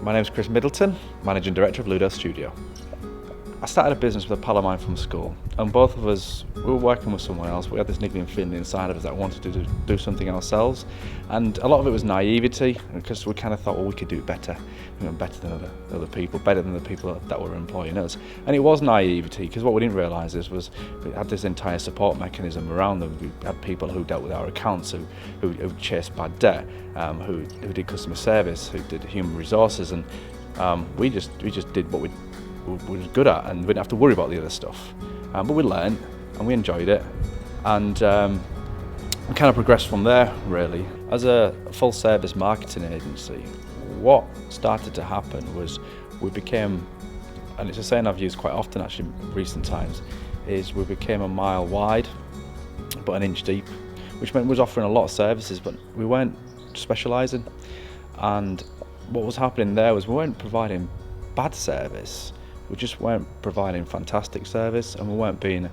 My name is Chris Middleton, Managing Director of Ludo Studio. I started a business with a pal of mine from school, and both of us, we were working with someone else. We had this niggling feeling inside of us that we wanted to do something ourselves, and a lot of it was naivety, because we kind of thought, well, we could do it better, better than other people, better than the people that were employing us. And it was naivety, because what we didn't realise was we had this entire support mechanism around them. We had people who dealt with our accounts, who chased bad debt, who did customer service, who did human resources, and we just did what we was good at, and we didn't have to worry about the other stuff. But we learned and we enjoyed it, and we kind of progressed from there, really. As a full service marketing agency, what started to happen was we became, and it's a saying I've used quite often actually in recent times, is we became a mile wide but an inch deep, which meant we was offering a lot of services but we weren't specialising. And what was happening there was we weren't providing bad service, we just weren't providing fantastic service, and we weren't being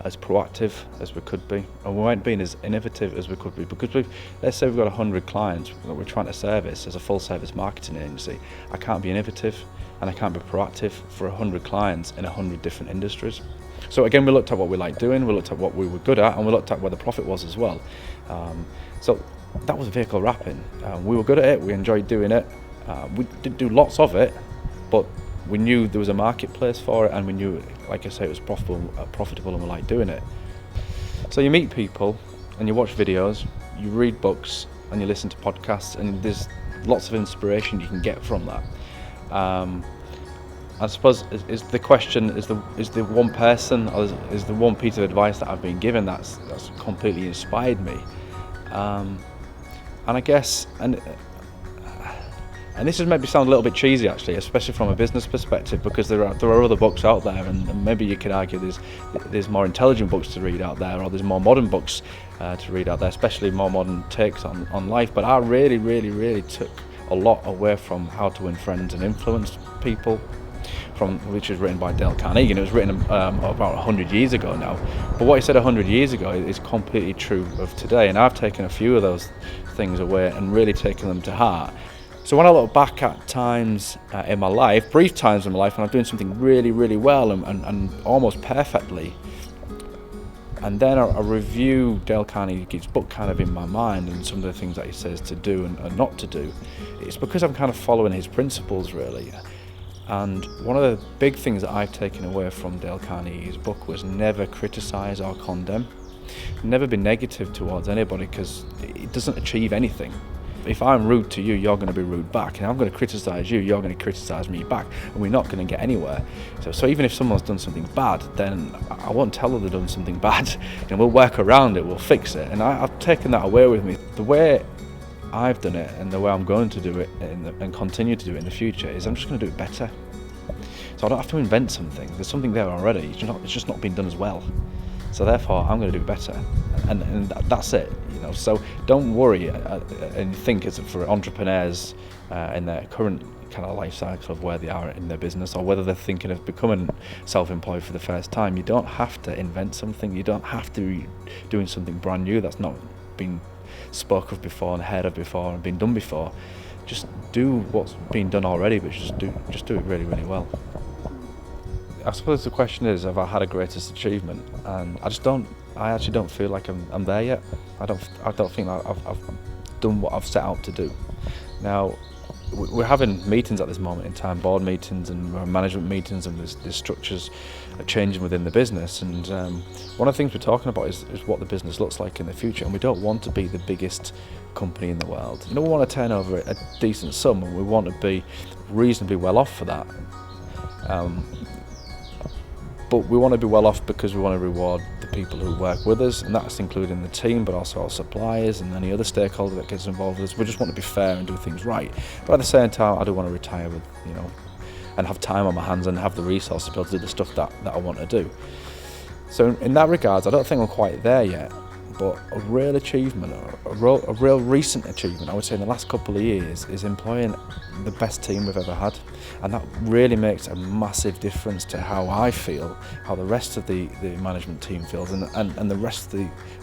as proactive as we could be, and we weren't being as innovative as we could be, because let's say we've got 100 clients that we're trying to service as a full service marketing agency. I can't be innovative and I can't be proactive for 100 clients in 100 different industries. So again, we looked at what we liked doing, we looked at what we were good at, and we looked at where the profit was as well. So that was vehicle wrapping. We were good at it, we enjoyed doing it. We didn't do lots of it, but we knew there was a marketplace for it, and we knew, like I say, it was profitable, and we liked doing it. So you meet people and you watch videos, you read books and you listen to podcasts, and there's lots of inspiration you can get from that. I suppose is the question, is the one person or is the one piece of advice that I've been given that's completely inspired me. And I guess, and this is maybe sound a little bit cheesy actually, especially from a business perspective, because there are other books out there, and maybe you could argue there's more intelligent books to read out there, or there's more modern books to read out there, especially more modern takes on life. But I really took a lot away from How to Win Friends and Influence People, which was written by Dale Carnegie, and it was written about 100 years ago now. But what he said 100 years ago is completely true of today, and I've taken a few of those things away and really taken them to heart. So when I look back at times in my life, brief times in my life, when I'm doing something really well and almost perfectly, and then I review Dale Carnegie's book kind of in my mind and some of the things that he says to do and not to do, it's because I'm kind of following his principles, really. And one of the big things that I've taken away from Dale Carnegie's book was never criticise or condemn. Never be negative towards anybody, because it doesn't achieve anything. If I'm rude to you, you're going to be rude back, and I'm going to criticise you, you're going to criticise me back, and we're not going to get anywhere. So even if someone's done something bad, then I won't tell her they've done something bad. We'll work around it, we'll fix it. And I've taken that away with me. The way I've done it and the way I'm going to do it and continue to do it in the future is I'm just going to do it better. So I don't have to invent something. There's something there already. It's just not been done as well. So therefore, I'm going to do it better, and that's it. So don't worry and think it's for entrepreneurs in their current kind of life cycle of where they are in their business, or whether they're thinking of becoming self-employed for the first time. You don't have to invent something. You don't have to be doing something brand new that's not been spoke of before and heard of before and been done before. Just do what's been done already, but just do it really well. I suppose the question is, have I had a greatest achievement? And I actually don't feel like I'm there yet. I don't think I've done what I've set out to do. Now, we're having meetings at this moment in time, board meetings and management meetings, and there's structures changing within the business. And one of the things we're talking about is what the business looks like in the future. And we don't want to be the biggest company in the world. We want to turn over a decent sum, and we want to be reasonably well off for that. But we want to be well off because we want to reward the people who work with us, and that's including the team, but also our suppliers and any other stakeholder that gets involved with us. We just want to be fair and do things right. But at the same time, I do want to retire with, and have time on my hands and have the resources to be able to do the stuff that I want to do. So in that regard, I don't think I'm quite there yet. But a real achievement, a real recent achievement, I would say in the last couple of years, is employing the best team we've ever had. And that really makes a massive difference to how I feel, how the rest of the management team feels, and the rest of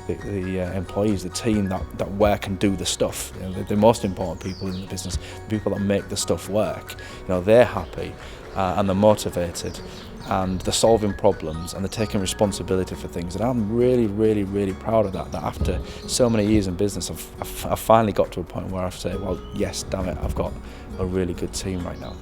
the employees, the team that work and do the stuff. You know, the most important people in the business, the people that make the stuff work, you know, they're happy and they're motivated, and they're solving problems and they're taking responsibility for things. And I'm really, really, really proud of that after so many years in business, I've finally got to a point where I say, well, yes, damn it, I've got a really good team right now.